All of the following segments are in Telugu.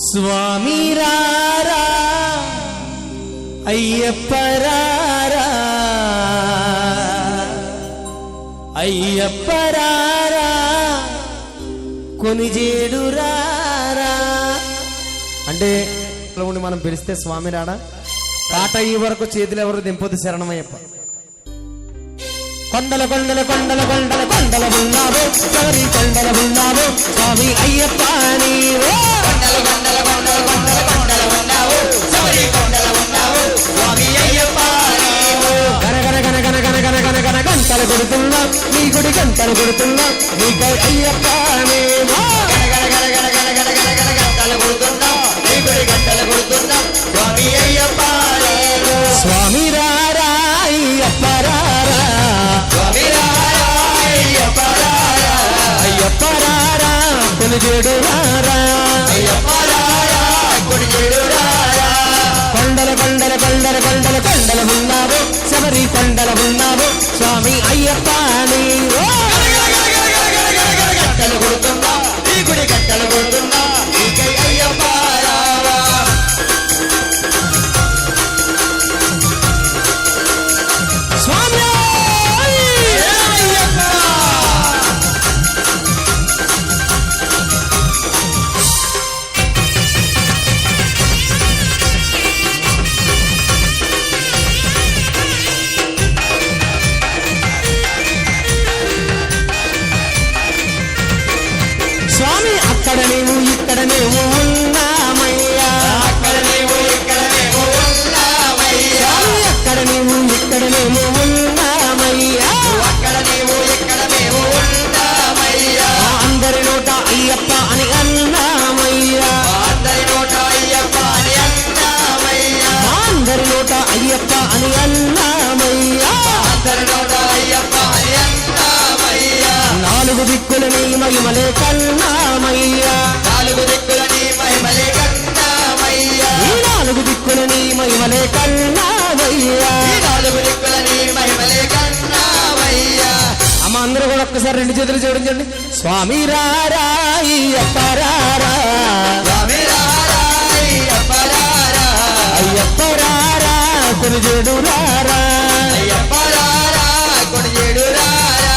స్వామి రారా అయ్యప్ప రారా అయ్యప్ప రారా కొనిజేడు రారా అంటే ఉండి మనం పిలిస్తే స్వామి రాడా పాట ఈ వరకు చేతులు ఎవరు దింపొద్దు శరణమయ్యప్ప. కొండల కొండల కొండల కొండల కొండల ఉన్నావో ఎవరి కొండల ఉన్నావో స్వామి అయ్యప్ప నీవో. కొండల కొండల కొండల కొండల కొండల ఉన్నావో ఎవరి కొండల ఉన్నావో స్వామి అయ్యప్ప నీవో. గన గన గన గన గన గన గన గన గంటలు కొడుతున్నా నీ గుడి గంటలు కొడుతున్నా నీకై అయ్యప్ప నీవో. గన గన గన గన గన గన గన గన గంటలు కొడుతున్నా నీ గుడి గంటలు కొడుతున్నా స్వామి అయ్యప్ప నీవో. స్వామి రారా అయ్యప్ప రారా స్వామి రారా అయ్యప్ప రారా అయ్యప్ప రారా కొనిజేడు రారా అయ్యప్ప రారా కొనిజేడు రారా. కొండల కొండల కొండల కొండల కొండల ఉన్నావో శబరి కొండల ఉన్నావో స్వామి అయ్యప్ప నీవో. గంటలు కొడుతున్నా నీ గుడి గంటలు కొడుతున్నా నీకై అయ్యప్ప రావా. స్వామి స్వామి అక్కడ నీవు ఇక్కడ నీవు ఉన్నామయ్యా అక్కడ నీవు ఇక్కడ నీవు ఉన్నామయ్యా అక్కడ నీవు ఇక్కడ నీవు ఉన్నామయ్యా అక్కడ నీవు ఇక్కడ నీవు ఉన్నామయ్యా. అందరి నోట అయ్యప్ప అని అన్నామయ్యా అందరి నోట అయ్యప్ప అని అన్నామయ్యా అందరి నోట అయ్యప్ప అని అన్నామయ్యా అందరి నోట అయ్యప్ప అని అన్నామయ్యా. నాలుగు దిక్కుల నీ మహిమలే కన్నామయ్యా నాలుగు దిక్కుల నీ మహిమలే కన్నామయ్యా ఈ నాలుగు దిక్కుల నీ మహిమలే కన్నామయ్యా నాలుగు దిక్కుల నీ మహిమలే కన్నామయ్యా. అమ్మ అందరూ కూడా ఒక్కసారి రెండు చేతులు జోడించండి. స్వామి రారా అయ్యప్ప రారా స్వామి రారా అయ్యప్ప రారా అయ్యప్ప రారా కొనిజేడు రారా అయ్యప్ప రారా కొనిజేడు రారా.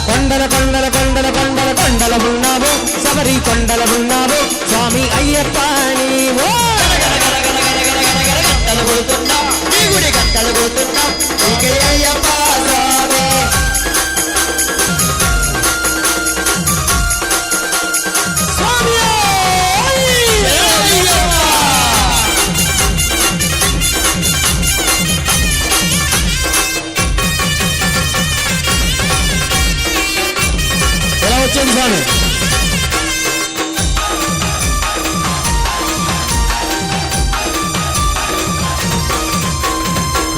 కొండల కొండల కొండల కొండల కొండల ఉన్నావో శబరి కొండల ఉన్నావో స్వామి అయ్యప్ప నీవో. గంటలు కొడుతున్నా నీ గుడి గంటలు కొడుతున్నా నీకై అయ్యప్ప స్వామి. స్వామి ఎలా వచ్చింది స్వామి?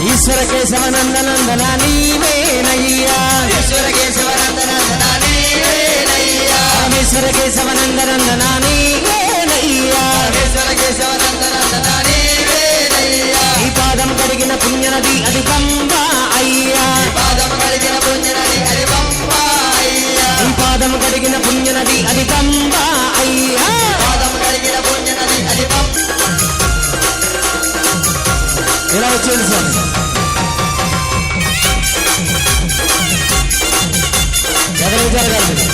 ఈశ్వర కేశవనందనందన నీవేనయ్యా ఈశ్వర కేశవనందనందన నీవేనయ్యా పరమేశ్వర కేశవనందనందన నీవేనయ్యా పరమేశ్వర కేశవనందనందన నీవేనయ్యా. ఈ పాదం కడిగిన పుణ్యనది అది పంబా అయ్యా పాదం కడిగిన పుణ్యనది అది పంబా అయ్యా ఈ పాదం కడిగిన పుణ్యనది అది పంబా అయ్యా పాదం కడిగిన పుణ్యనది అది పంబా. ఎలా వచ్చింది స్వామి? ఎవరు జరగాలి?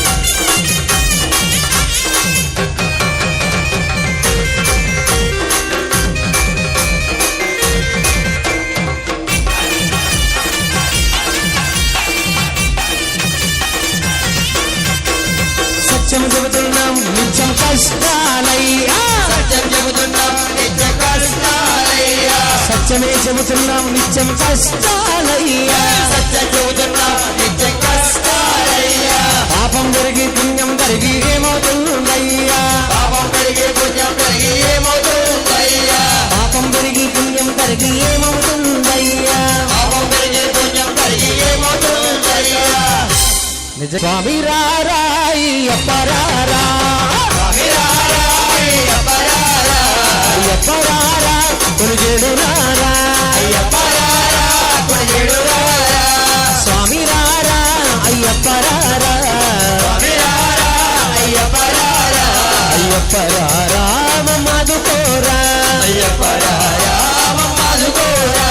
సత్యం చెబుతున్నాం నిత్యం కష్టాలయ్యా సత్యం చెబుతున్నాం నిత్యం కష్టాలయ్యా సత్యమే చెబుతున్నాం నిత్యం కష్టాలయ్యా సత్యం చెబుతున్నాం నిత్యం కష్టాలయ్యా. పాపం జరిగి పుణ్యం జరిగి ఏమవుతుందయ్యా పాపం జరిగి పుణ్యం జరిగి ఏమవుతుందయ్యా పాపం జరిగి పుణ్యం జరిగి ఏమవుతుందయ్యా పాపం జరిగి పుణ్యం జరిగి ఏమవుతుందయ్యా. నిజ స్వామి రారా అయ్యప్ప రారా స్వామి రారా అయ్యప్ప రారా అయ్యప్ప రారా కొనిజేడు రారా అయ్యప్ప రారా కొనిజేడు రారా. స్వామి రారా అయ్యప్ప రారా స్వామి రారా అయ్యప్ప రారా అయ్యప్ప రారా మమ్మాదుకోరా అయ్యప్పరాయా మమ్మాదుకోరా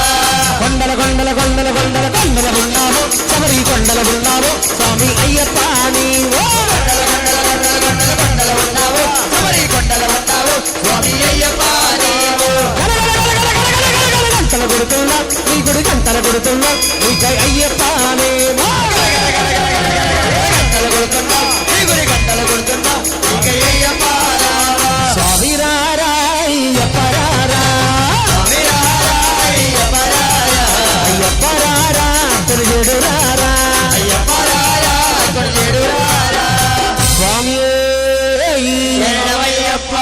కొండల కొండల కొండల కొండల కొండల ఉన్నావు శబరి కొండల ఉన్నావు స్వామి అయ్యప్ప నీవో కొండల కొండల కొండల కొండల కొండల ఉన్నావు శబరి కొండల ఉన్నావు స్వామి అయ్యప్ప నీవు గంటలు కొడుతున్నా నీ గుడి గంటలు కొడుతున్నా నీకై అయ్యప్ప నీవో గంటలు కొడుతున్నా నీ గుడి గంటలు కొడుతున్నా నీకై అయ్యప్ప రావా స్వామి రారా అయ్యప్ప రారా స్వామి రారా అయ్యప్ప రారా అయ్యప్ప రారా తొలిగేడు రారా అయ్యప్ప రారా కొడుచేడు రారా స్వామి శరణమయ్యప్ప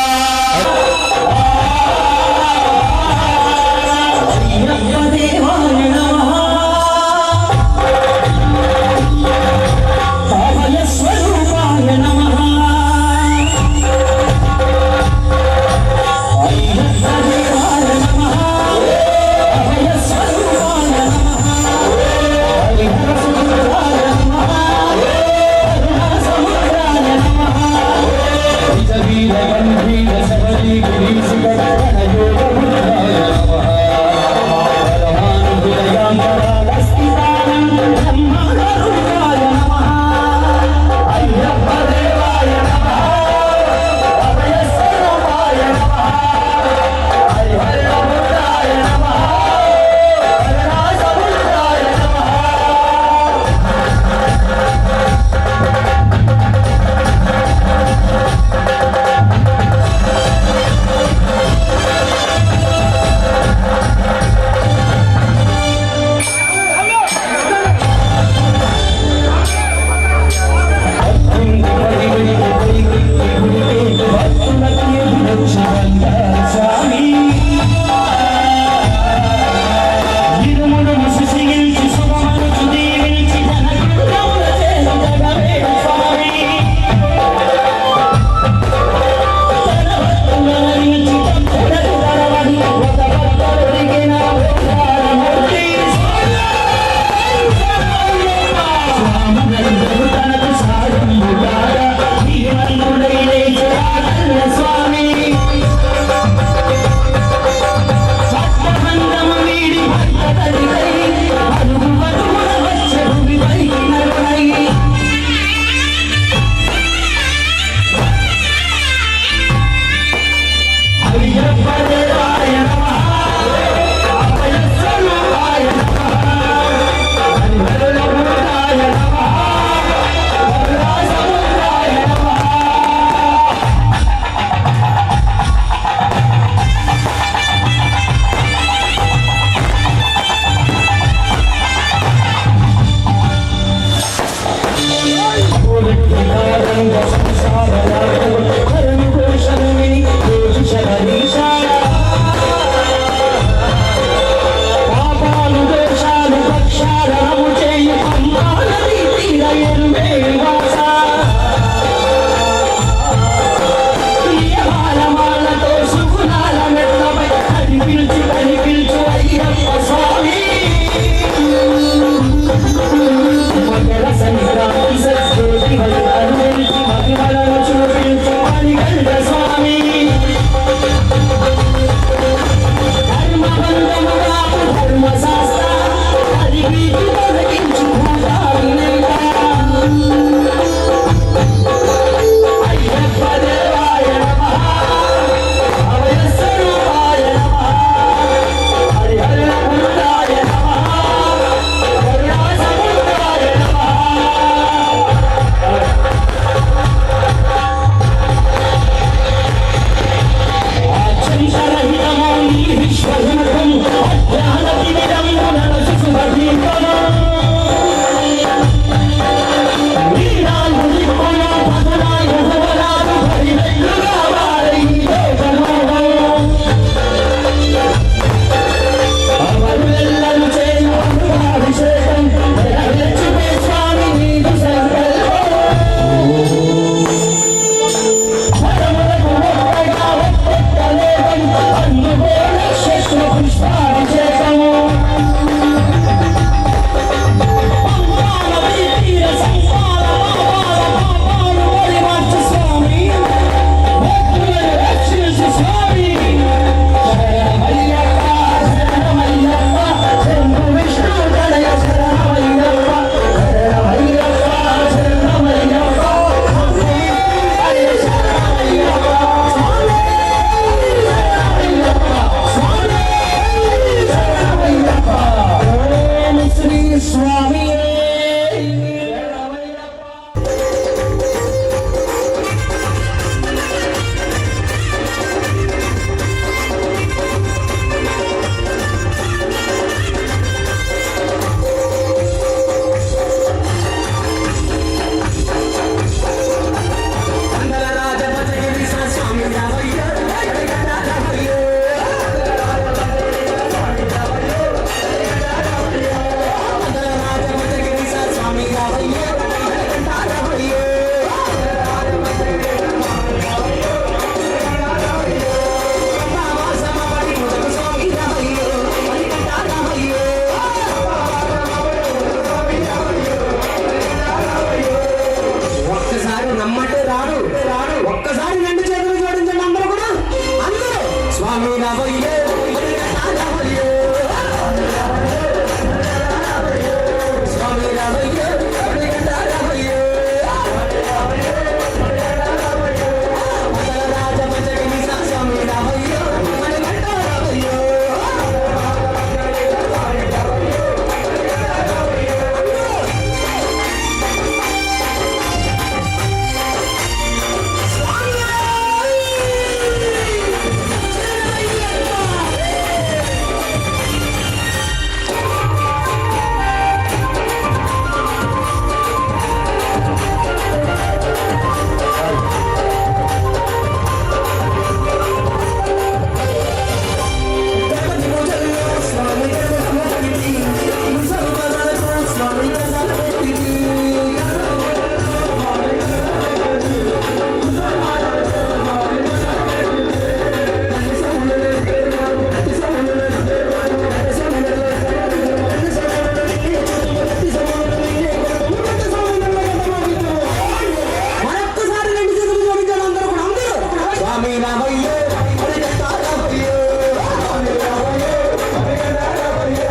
స్వామి రామయ్యో మణికంఠ రామయ్యో స్వామి రామయ్యో మణికంఠ రామయ్యో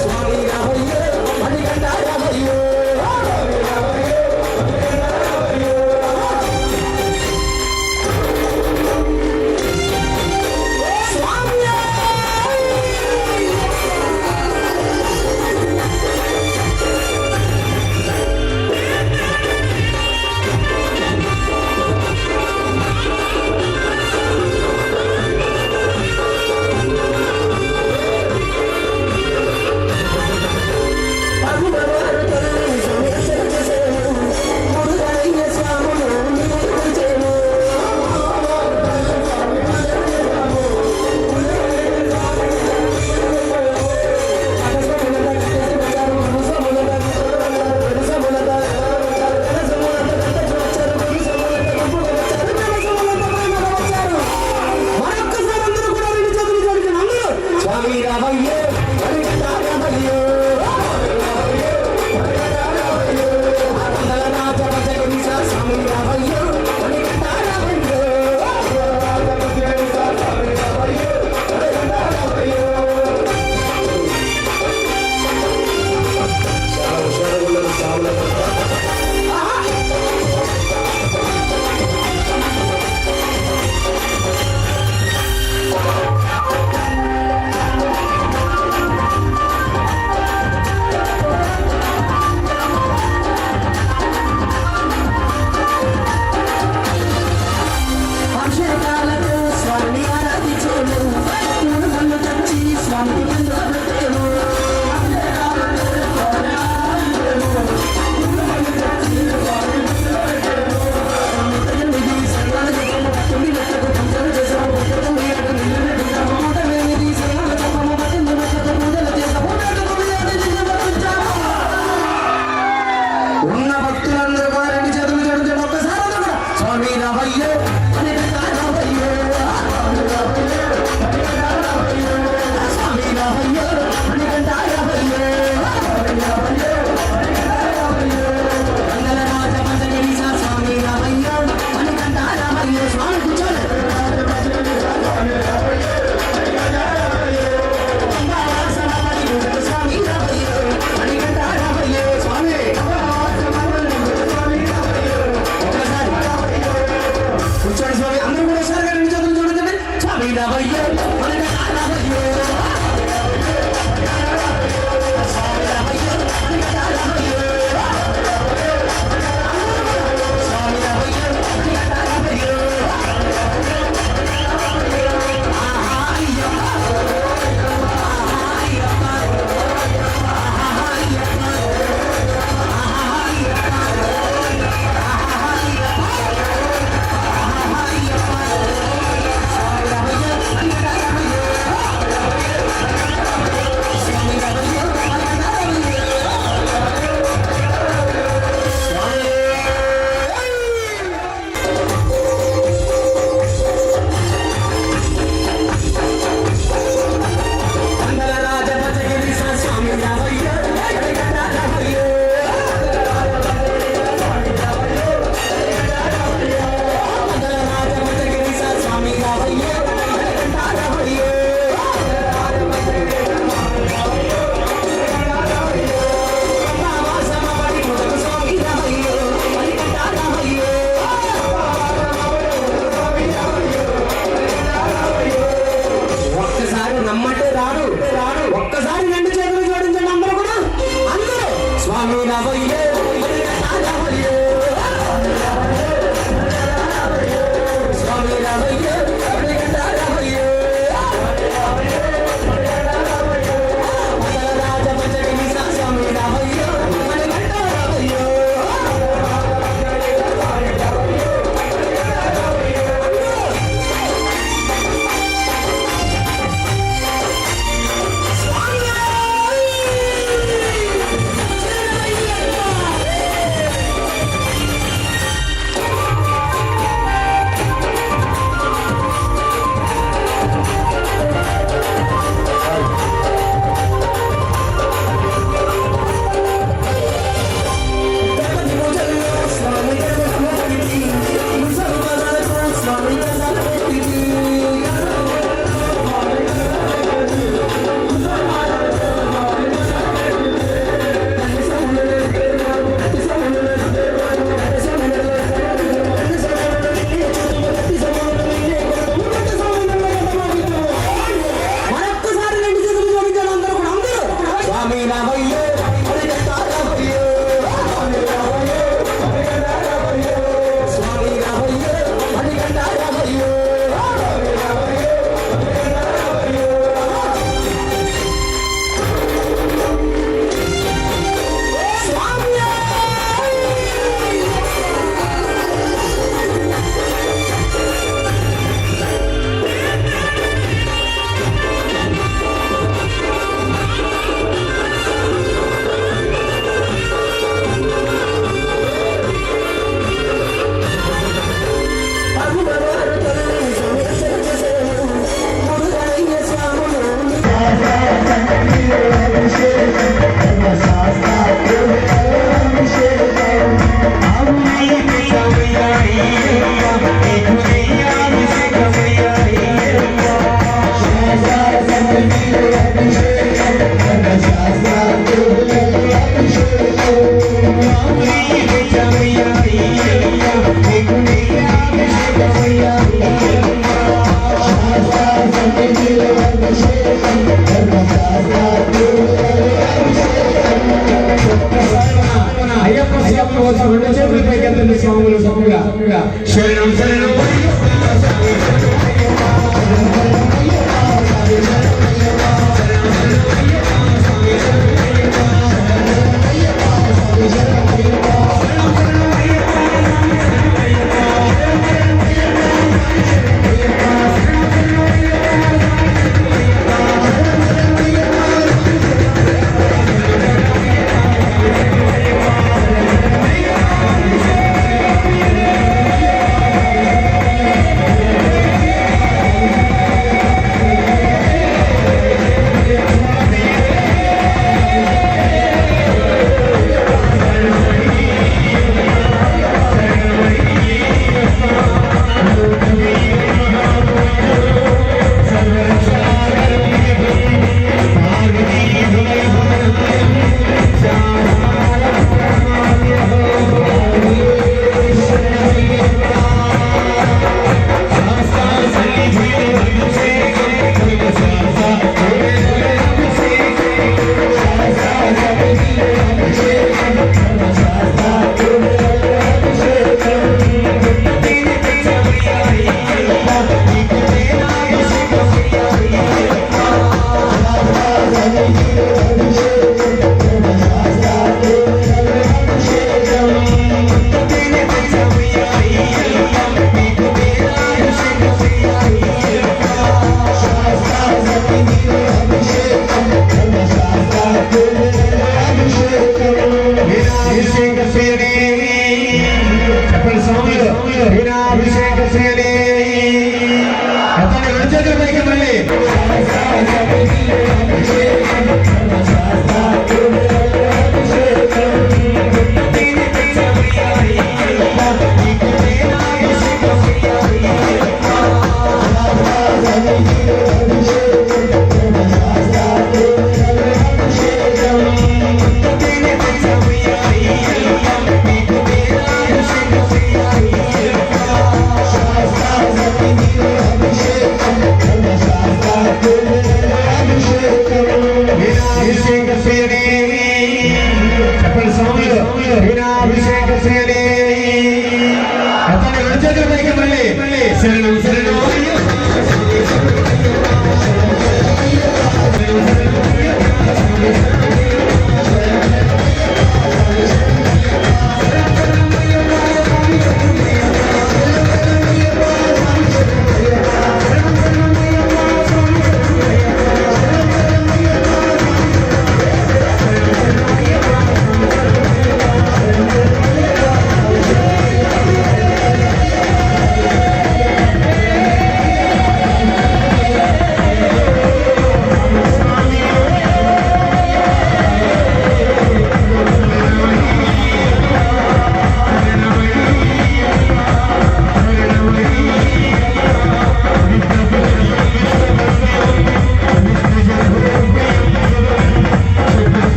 స్వామి రామయ్యో మణికంఠ రామయ్యో స్వామి రామయ్యో మణికంఠ రామయ్యో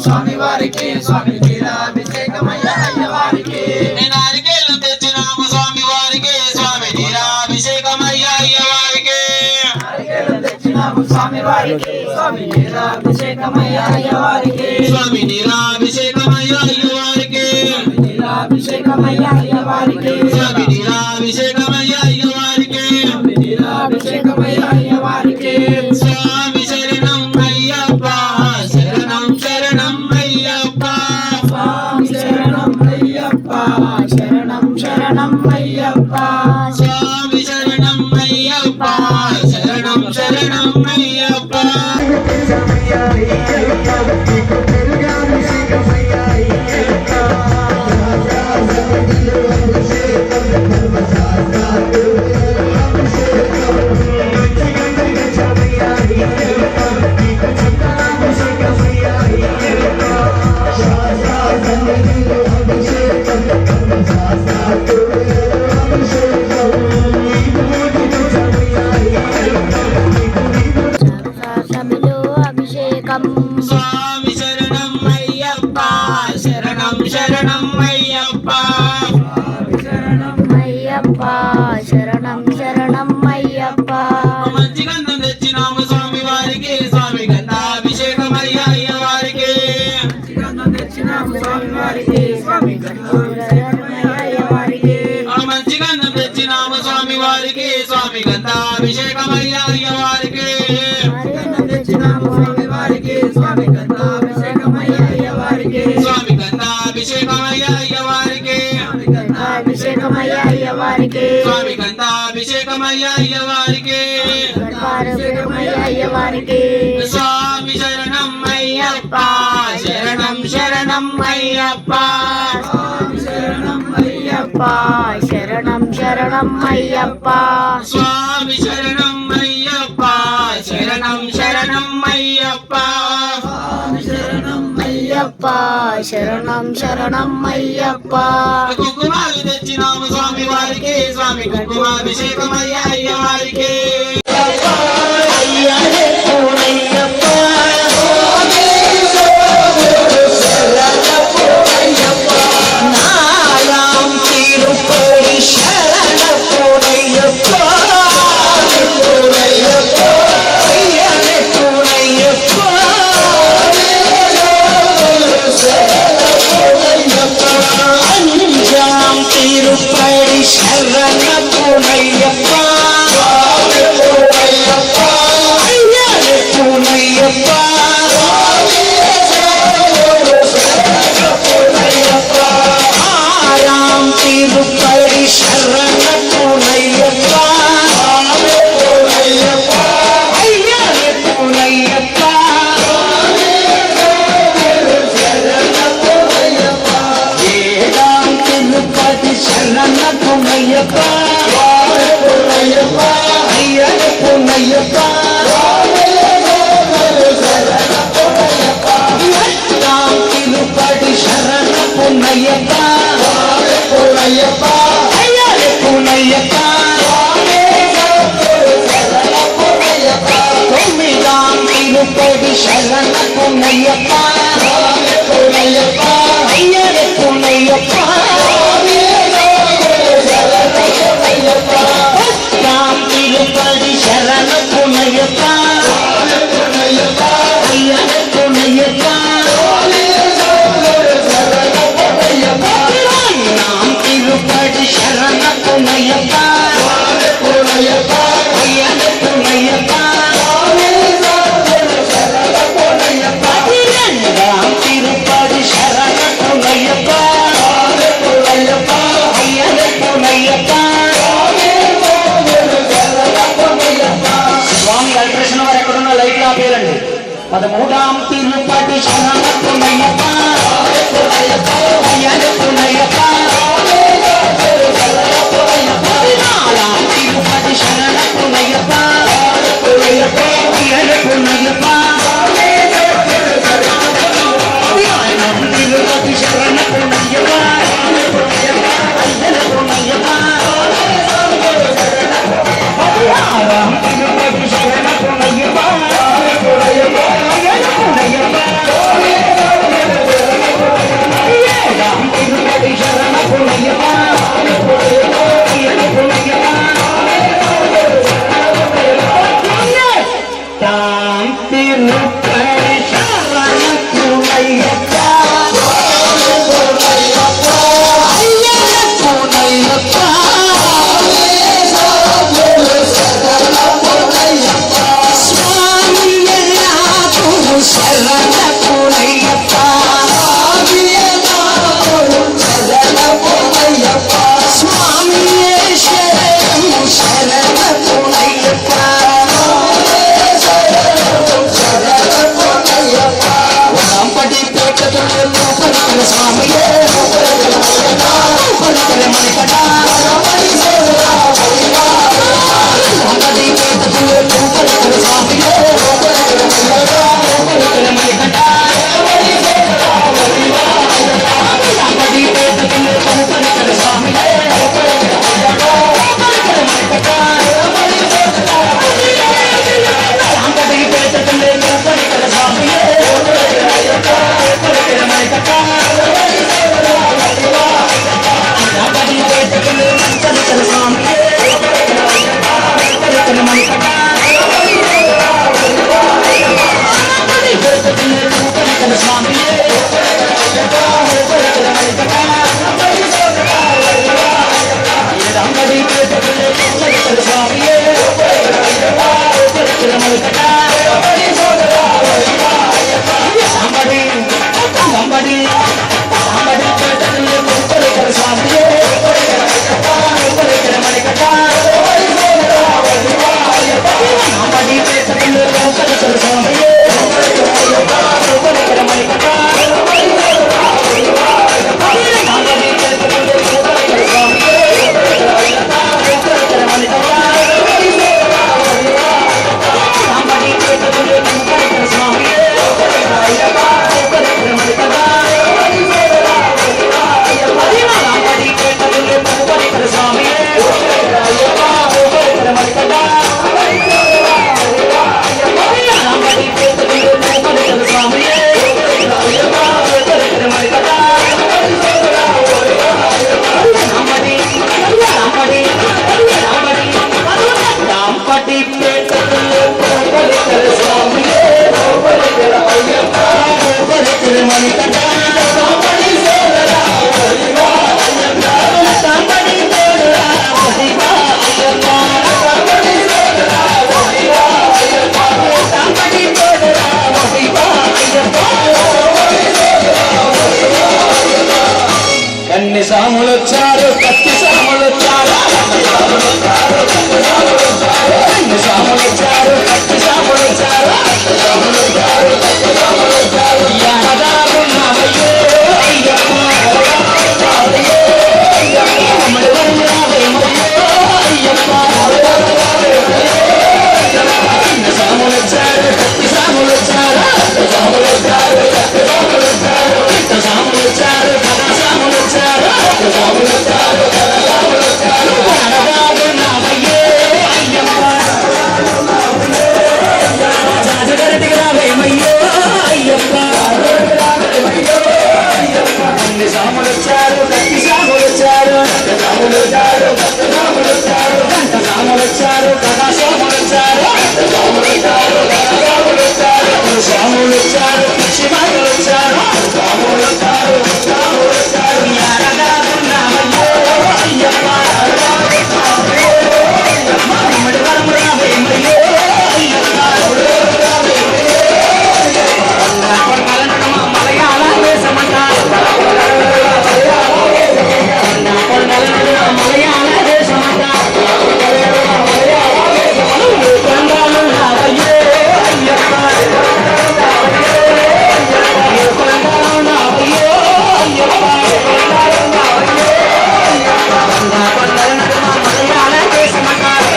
స్వామి వారికి స్వామి నీరాభిషేకమయ్య అయ్యవారికి నారికేలు తెచ్చినాము స్వామి వారికి స్వామి నీరాభిషేకమయ్య అయ్యవారికి నారికేలు తెచ్చినాము స్వామి వారికి స్వామి నీరాభిషేకమయ్య అయ్యవారికి స్వామి నీరాభిషేకమయ్య అయ్యవారికి నీరాభిషేకమయ్య అయ్యవారికి స్వామి నీరాభిషేకమయ్య అయ్యవారికి నీరాభిషేకమయ్య అయ్యవారికి స్వామి శరణం అయ్యప్ప శరణం శరణం అయ్యప్ప స్వామి శరణం అయ్యప్ప శరణం శరణం అయ్యప్ప స్వామి శరణం అయ్యప్ప శరణం శరణం అయ్యప్ప స్వామి శరణం అయ్యప్ప శరణం శరణం అయ్యప్ప శరణం అయ్యప్ప శరణం శరణం అయ్యప్ప మంచి గంధం తెచ్చినాము స్వామి వారికి స్వామి గంధాభిషేకమయ్య అయ్యవారికి గంధం తెచ్చినాము స్వామి వారికి స్వామి అయ్యవారికి మంచి గంధం తెచ్చినాము స్వామి వారికి స్వామి గంధాభిషేకమయ్య అయ్యవారికి స్వామి గంధాభిషేకమయ్య అయ్యవారికి స్వామి గంధాభిషేకమయ్య అయ్యవారికి గంధాభిషేకమయ్య అయ్యవారికి స్వామి గంధాభిషేకమయ్య అయ్యవారికి గంధాభిషేకమయ్య అయ్యవారికి స్వామి శరణం అయ్యప్ప శరణం శరణం అయ్యప్ప స్వామి శరణం అయ్యప్ప శరణం శరణం అయ్యప్ప స్వామి శరణం అయ్యప్ప శరణం శరణం అయ్యప్ప స్వామి శరణం అయ్యప్ప శరణం శరణం అయ్యప్ప కుంకుమాలు తెచ్చినాము స్వామి వారికి స్వామి కుంకుమాభిషేకమయ్య అయ్యవారికి పదమూడాం తిరుపతి శరణయ్యప్ప అయ్యప్ప పదినాలాం తిరుపతి శరణయ్యప్ప అయ్యప్ప తిరుపతి శరణయ్యప్ప పదినాలాం తిరుపతి శరణయ్యప్ప కన్ని సాములు వచ్చారు కత్తి సాములు వచ్చారు కన్ని సాములు వచ్చారు కత్తి సాములు వచ్చారు యాదాగున్నావయ్యో అయ్యప్ప అయ్యప్ప కన్ని సాములు వచ్చారు కత్తి సాములు వచ్చారు సాములు వచ్చారు సాములు వచ్చారు కథ సాములు వచ్చారు సాములు వచ్చారు యాదాగున్నావయ్యో అయ్యప్ప జాజగరటికి రావేమయ్యో అయ్యప్ప అన్ని సాములు వచ్చారు కత్తి సాములు వచ్చారు సాములు వచ్చారు గంట సాములు వచ్చారు కథా సాములు వచ్చారు సాములు వచ్చారు సాములు వచ్చారు పిచ్చి మాటలు వచ్చారు సాములు వచ్చారు యాడగాడున్నావయ్యో అయ్యప్ప మమ్మడి వరం రావేమయ్యో అయ్యప్ప మలయాళ దేశమంటారు మలయాళ దేశమంటారు కొండాలున్నావయ్యో అయ్యప్ప కొండాలున్నావయ్యో అయ్యప్ప మలయాళ దేశమంటారు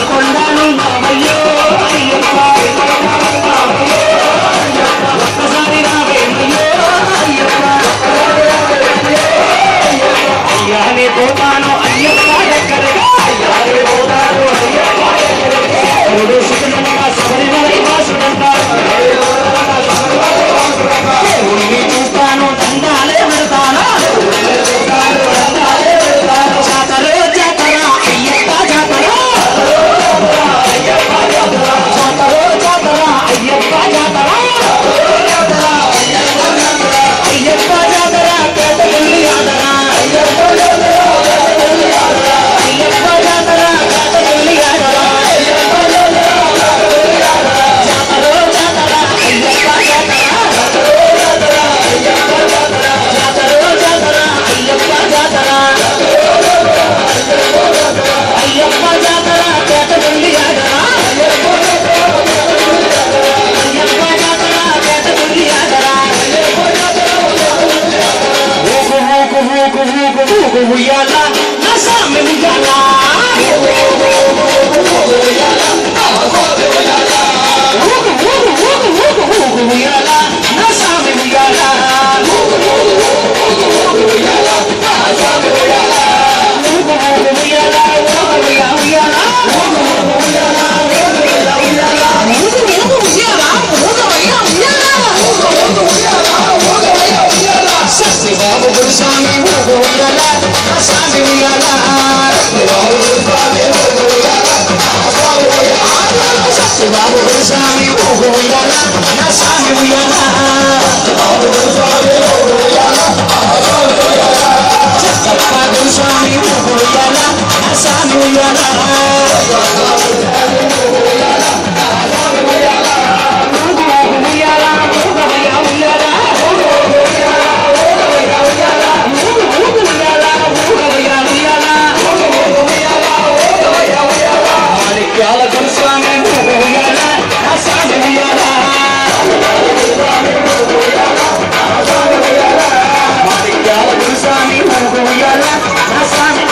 కొండాలున్నావయ్యో అయ్యప్ప ఒక్కసారి రావేమయ్యో అయ్యప్ప అయ్యానే పోతాను అయ్యప్ప దగ్గరగా అయ్యానే పోతాను అయ్యప్ప దేవుడు సుఖంగా శబరిమలై వాసుడంటారు దేవుడిని చూస్తాను దండాలే పెడతాను జాతర జాతర అయ్యప్ప జాతర జాతర జాతర అయ్యప్ప జాతర అయ్యప్ప జాతర పేటగల్లి ఆదర అయ్యప్ప జాతర పేటగల్లి ఆదర జాతర జాతర అయ్యప్ప జాతర అయ్యప్ప జాతర అయ్యప్ప జాతర పేటగల్లి ఆదర అయ్యప్ప జాతర పేటగల్లి ఆదర ఉయ్యాల నా సామి ఉయ్యాల ఉయ్యాల నా సామి ఉయ్యాల సత్య బాబు గురుస్వామి ఉయ్యాల నా సామి ఉయ్యాల సత్య బాబు గురుస్వామి ఉయ్యాల నా సామి ఉయ్యాల చక్కప్ప గురుస్వామి ఉయ్యాల నా సామి ఉయ్యాల మాణిక్యాల గురుస్వామి ఉయ్యాల నా సామి ఉయ్యాల మాణిక్యాల గురుస్వామి ఉయ్యాల నా సామి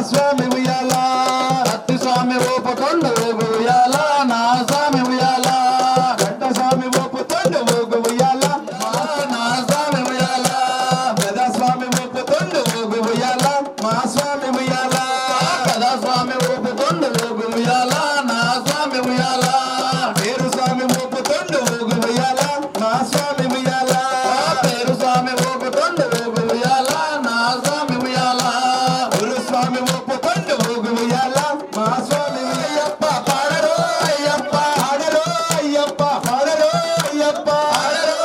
స్వామి ఉయ్యాల అత్తి స్వామి ఊపుతుండు ఊగు ఉయ్యాల నా స్వామి ఉయ్యాల గంట స్వామి ఊపుతుండు ఊగు ఉయ్యాల నా స్వామి ఉయ్యాల గదా స్వామి ఊపుతుండు ఊగు ఉయ్యాల మా స్వామి ఉయ్యాల గదా స్వామి ఊపుతుండు ఊగు ఉయ్యాల నా స్వామి ఉయ్యాల పేరు స్వామి ఊపుతుండు ఊగు ఉయ్యాల నా స్వామి ఉయ్యాల పేరు స్వామి ఊపుతుండు ఊగు ఉయ్యాల నా స్వామి ఉయ్యాల గురు స్వామి ఊపుతుండు ఊగు ఉయ్యాల మా స్వామి అయ్యప్ప పాడరు అయ్యప్ప పాడరు అయ్యప్ప పాడరు అయ్యప్ప పాడరు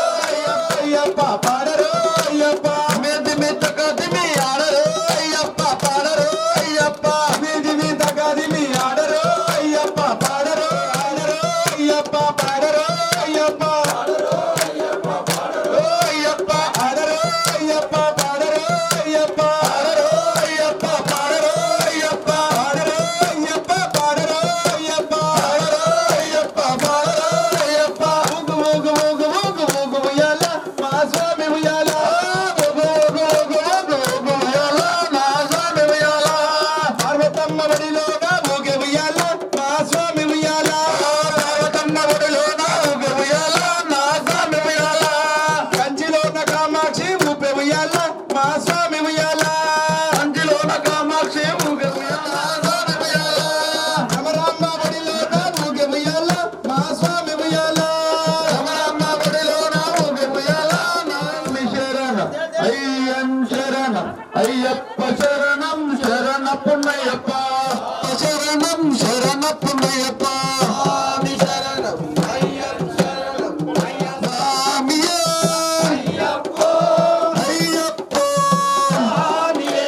అయ్యప్ప పాడరు అయ్యప్ప మీది మీద కదిమి ఆడరు అయ్యప్ప పాడరు అయ్యప్ప మీది మీద కదిమి ఆడరు అయ్యప్ప పాడరు ఆడరు అయ్యప్ప పాడరు అయ్యప్ప అయ్యప్ప ఆడరు అయ్యప్ప పాడరు అయ్యప్ప ఆడరు అయ్యప్ప పాడరు అయ్యప్ప ఆడరు అయ్యప్ప పాడరు అయ్యప్ప ఆడరు అయ్యప్ప పాడరు అయ్యప్ప ఊగు ఊగు ఊగు ఊగు ఊగు ఉయ్యాల మా స్వామి ఉయ్యాల ఊగు ఊగు ఊగు ఊగు ఊగు ఉయ్యాల నా స్వామి ఉయ్యాల పార్వతమ్మ బడిలోన ఊగే ఉయ్యాల మా స్వామి ఉయ్యాల పార్వతమ్మ బడిలోన ఊగే ఉయ్యాల నా స్వామి ఉయ్యాల కంచిలోన కామాక్షి ఊపే ఉయ్యాల మా స్వామి ఉయ్యాల కంచిలోన కామాక్షి ఊగే ఉయ్యాల స్వామి ఉయ్యాల రమరామ్మ బడిలోన ఊగే ఉయ్యాల మా స్వామి ఉయ్యాల రమరామ్మ బడిలోన ఊగే ఉయ్యాల నామి శరణం అయ్యం శరణం అయ్యప్ప శరణం శరణ పుణ్యప్ప శరణం శరణ పుణ్యప్ప స్వామి శరణం అయ్యం శరణం స్వామియే అయ్యప్ప అయ్యప్ప స్వామియే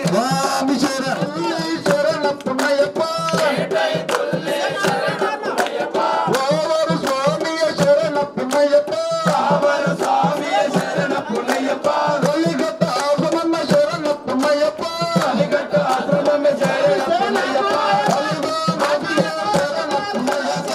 స్వామి శరణం శరణ పుణ్యప్ప ఓవరు స్వామియ శరణ పుణ్యప్ప ఓవరు స్వామియ శరణ పుణ్యప్ప కొలిగట్ట ఆశ్రమమ్మ శరణ పుణ్యప్ప కొలిగట్ట ఆశ్రమమ్మ శరణ పుణ్యప్ప శరణ పుణ్యప్ప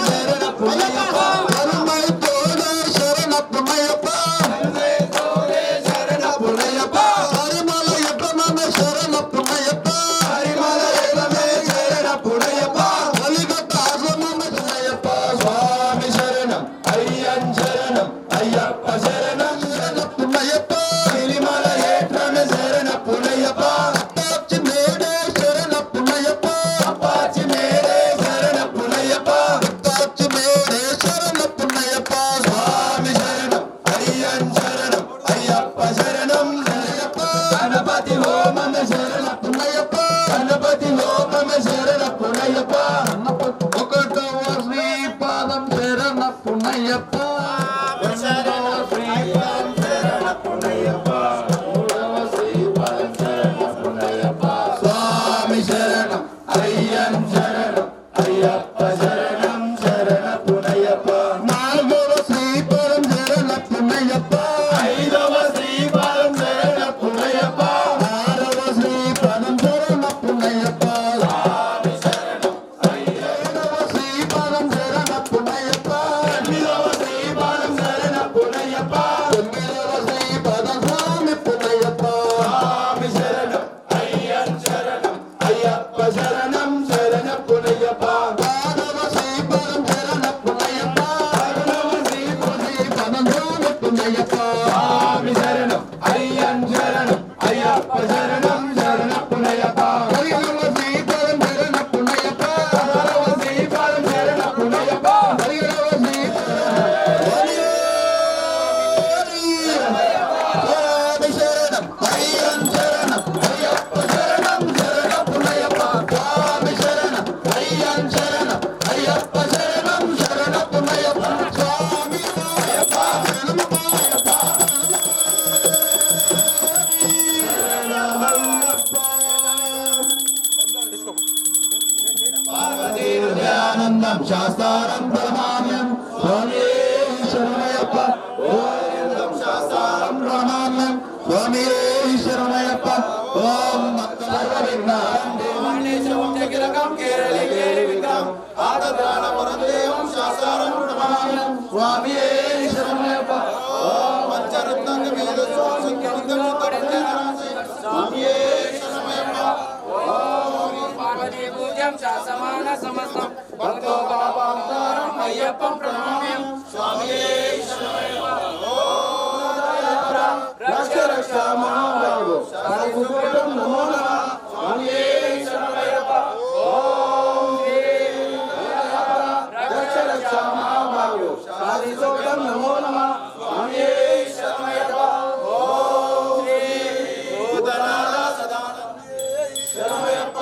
శరణ పుణ్యప్ప కరుమై తోడే శరణ పుణ్యప్ప కరుమై తోడే శరణ పుణ్యప్ప హరిమల యప్పమమ్మ శరణ పుణ్యప్ప హరిమల యప్పమే శరణ పుణ్యప్ప కొలిగట్ట ఆశ్రమమ్మ పుణ్యప్ప స్వామి శరణం అయ్యం శరణం అయ్యప్ప శరణం శరణ పుణ్యప్ప గిరిమల ఏట్రమే శరణ పుణ్యప్ప అప్పాచి మేడే శరణ పుణ్యప్ప అప్పాచి మేడే శరణ పుణ్యప్ప అప్పాచి మేడే శరణ పుణ్యప్ప స్వామి శరణం అయ్యం శరణం అయ్యప్ప శరణం శరణప్ప గణపతి హోమమే శరణ పుణ్యప్ప గణపతి హోమమే శరణ పుణ్యప్ప ఒకటవ శ్రీపాదం శరణ పుణ్యప్ప రెండవ శ్రీపాదం శరణ పుణ్యప్ప మూడవ శ్రీపాదం శరణ పుణ్యప్ప స్వామి శరణం అయ్యం శరణం అయ్యప్ప శరణం శరణ పుణ్యప్ప నాలుగవ శ్రీపాదం శరణ పుణ్యప్ప ఐదవ శ్రీపాదం శరణ పుణ్యప్ప ఆరవ శ్రీపాదం శరణ పుణ్యప్ప స్వామి శరణం ఏడవ శ్రీపాదం శరణ పుణ్యప్ప ఎనిమిదవ శ్రీపాదం శరణ పుణ్యప్ప తొమ్మిదవ శ్రీపాదం స్వామి పుణ్యప్ప స్వామి శరణం అయ్యం శరణం అయ్యప్ప శరణం శరణ పుణ్యప్ప పదవ శ్రీపాదం శరణ పుణ్యప్ప పదవ శ్రీపాదం స్వామి పుణ్యప్ప స్వామి శరణం అయ్యం శరణం అయ్యప్ప శరణం శరణ పుణ్యప్ప పదిహేనవ శ్రీపాదం శరణ పుణ్యప్ప పదహారవ శ్రీపాదం శరణ పుణ్యప్ప పదిహేడవ స్వామి శరణం అయ్యం శరణం అయ్యప్ప శరణం శరణ పుణ్యప్ప స్వామి శరణం అయ్యం శరణం అయ్యప్ప శరణం శరణ పుణ్యప్ప స్వామి అయ్యప్ప శరణమయ్యప్ప పార్వతీహృదయానందం శాస్త్రం ప్రణామ్యం స్వామి శరణమయ్యప్ప ఓం శాస్త్రం ప్రణామ్యం స్వామి శరణమయ్యప్ప ఓం సర్వవిఘ్నాం స్వామి శరణమయ్యప్ప ఓం పంచరత్నాంగ వేద స్వామి శరణమయ్యప్ప నిత్యం శాసమాన సమస్తం భక్తో పాపాంతరం అయ్యప్పం ప్రణామ్యం స్వామియే శరణమయ్యప్ప రక్ష రక్ష మహాబాహు సాధుకోటం నమో నమః స్వామియే శరణమయ్యప్ప ఓం శ్రీ రక్ష రక్ష మహాబాహు సాధుకోటం నమో నమః స్వామియే శరణమయ్యప్ప ఓం శ్రీ భూతనాథ సదానందే శరణమయ్యప్ప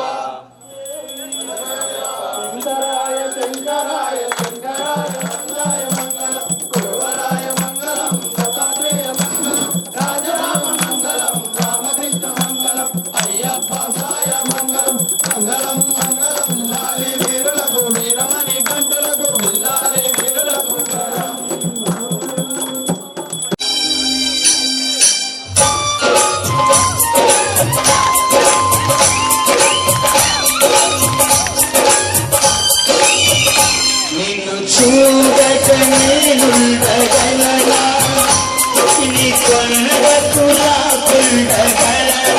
శంకరాయ శంకరాయ శంకరాయ మంగళాయ మంగళం గురువరాయ మంగళం దత్తాత్రేయ మంగళం రాజరామ మంగళం రామకృష్ణ మంగళం అయ్యప్ప సాయ మంగళం మంగళం మంగళం లాలి వీరులకు వీరమణి కంటులకు బిల్లాలి వీరులకు నిన్ను చూడక నేనుండగలనా నీ కొండకు రాకుండగలనా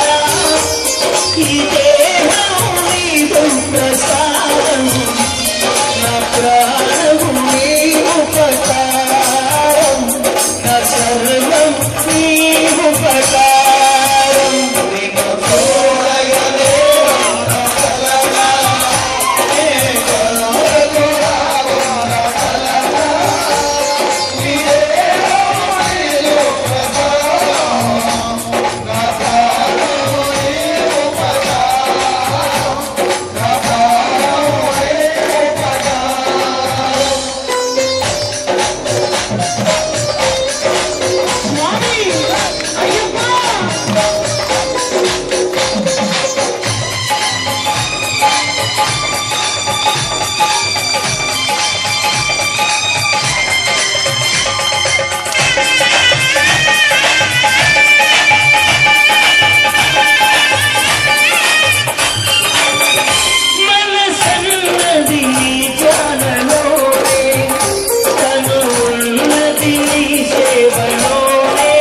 ఈ దేహం నీదు ప్రసాదం నా ప్రాణము నీ ఉపకారం నా సర్వం నీ ఉపకారం నిన్ను చూడగలే మనసన్నది నీ ధ్యానలోనే తను ఉన్నది నీ సేవలోనే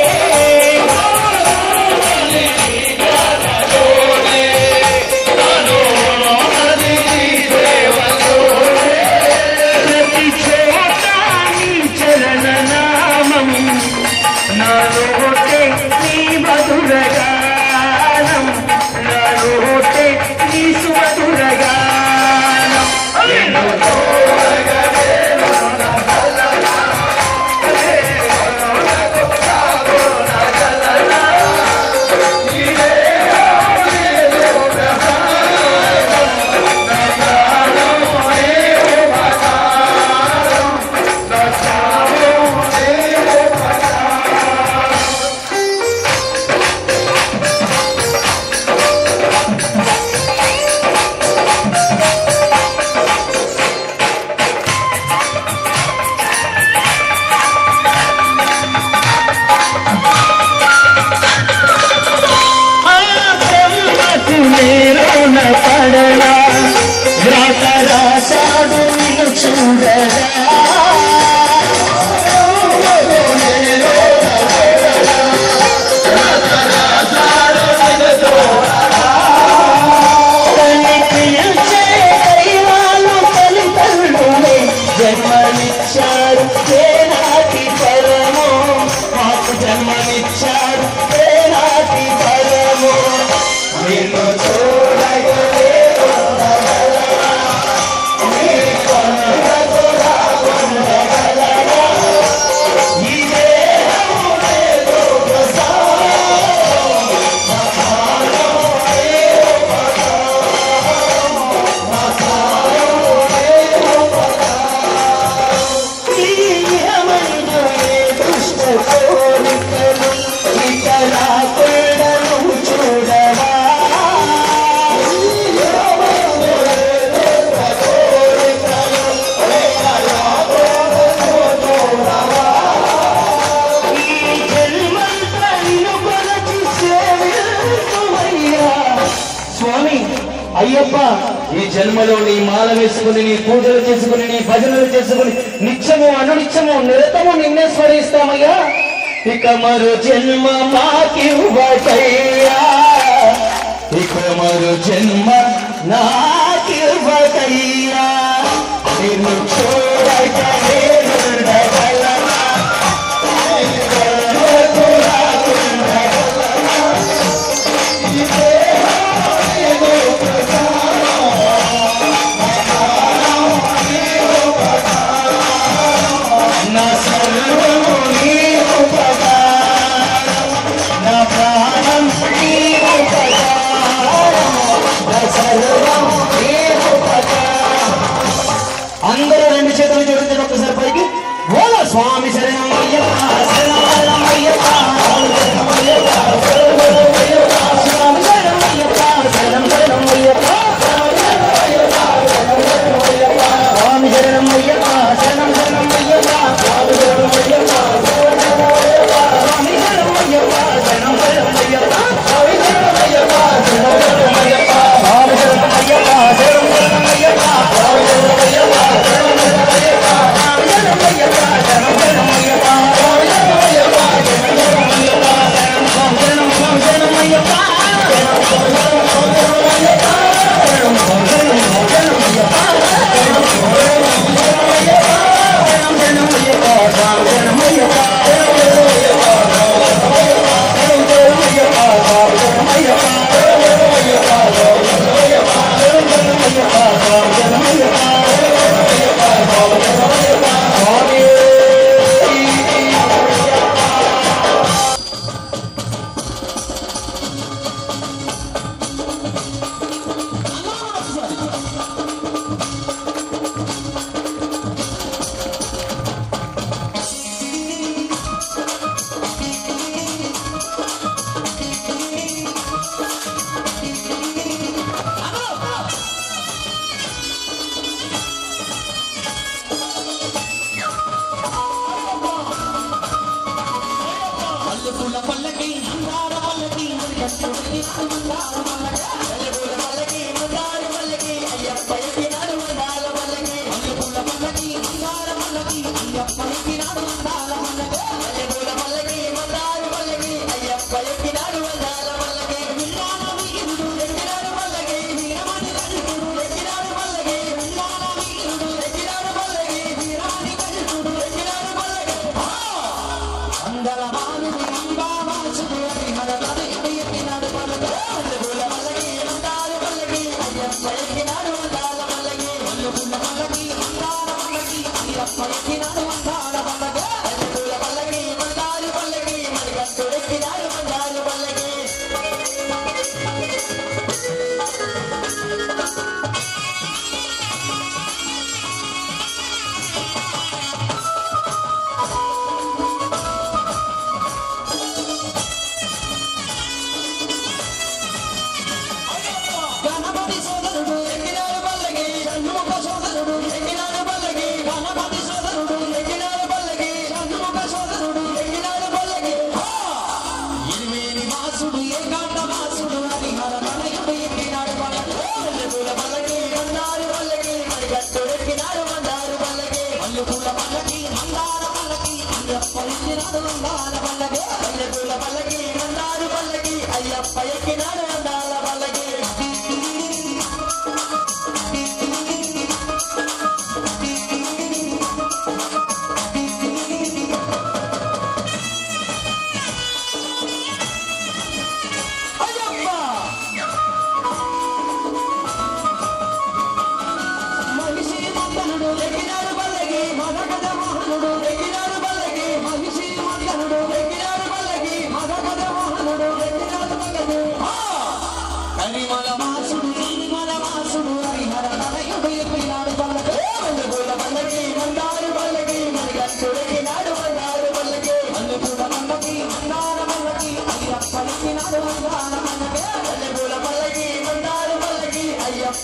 ప్రతి చోట నీ చరణ నామం నాలోటే నీ మధురగానం నాలోటే నీ సుమధురగానం ఆ బ్రహ్మకు నేరున పడలా వ్రాత రాశాడు నిన్ను చూడరా తల్లి పిలిచే దైవాలు తల్లిదండ్రులే జన్మనిచ్చారు ఏనాటి పరమో మాకు జన్మనిచ్చారు ఏనాటి పరమో నిన్ను చూడగలే అయ్యప్ప ఈ జన్మలో నీ మాల వేసుకుని నీ పూజలు చేసుకుని నీ భజనలు చేసుకుని నిత్యము అనునిత్యము నిరతము నిన్నే స్మరిస్తామయ్యా. ఇక మరో జన్మ మాకివ్వటయ్యా, ఇక మరో జన్మ నాకివ్వ చూడకయ్యా నిన్ను చూడక నేను ఉండగలనా నా సర్వము నీకు ప్రకారం నా ప్రాణం నీకు ప్రకారం నా సర్వము నీకు ప్రకారం. అందరూ రెండు చేతులు జోడించండి ఒక్కసారి పైకి. ఓల స్వామి శరణం అయ్యప్ప శరణం అయ్యప్ప శరణం అయ్యప్ప శరణం అయ్యప్ప స్వామి శరణం అయ్యప్ప శరణం అయ్యప్ప స్వామి శరణం అయ్యప్ప శరణం అయ్యప్ప స్వామి శరణం అయ్యప్ప స్వామి శరణం అయ్యప్ప శరణం అయ్యప్ప స్వామి శరణం అయ్యప్ప శరణం అయ్యప్ప స్వామి శరణం అయ్యప్ప శరణం అయ్యప్ప స్వామి శరణం అయ్యప్ప శరణం అయ్యప్ప స్వామి శరణం అయ్యప్ప శరణం అయ్యప్ప స్వామి శరణం అయ్యప్ప శరణం అయ్యప్ప స్వామి శరణం అయ్యప్ప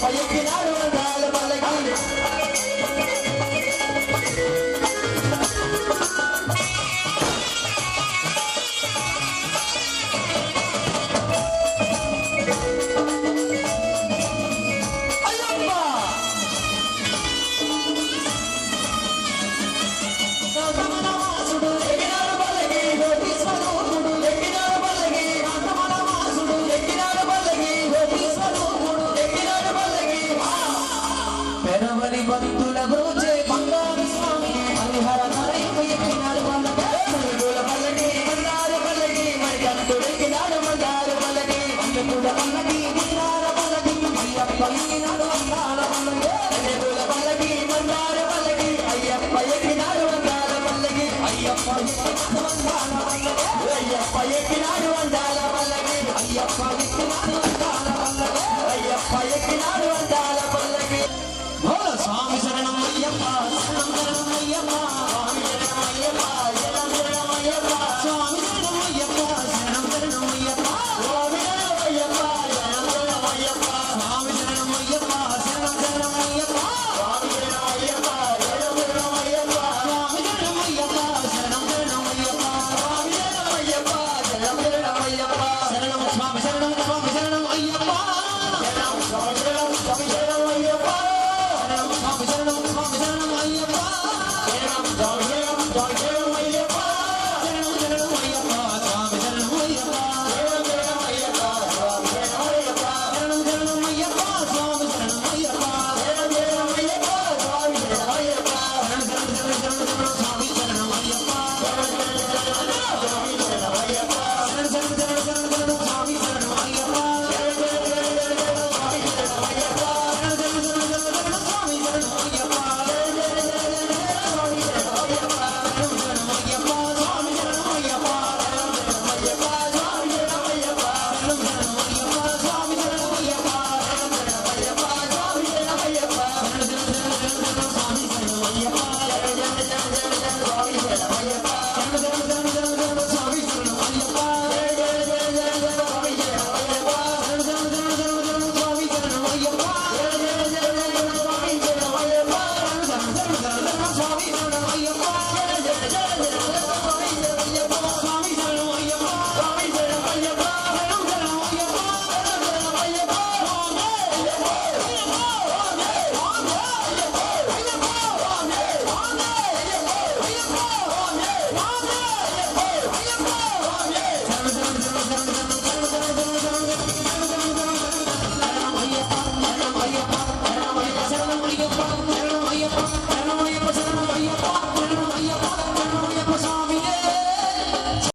పలికినాడు అందాల పల్లకి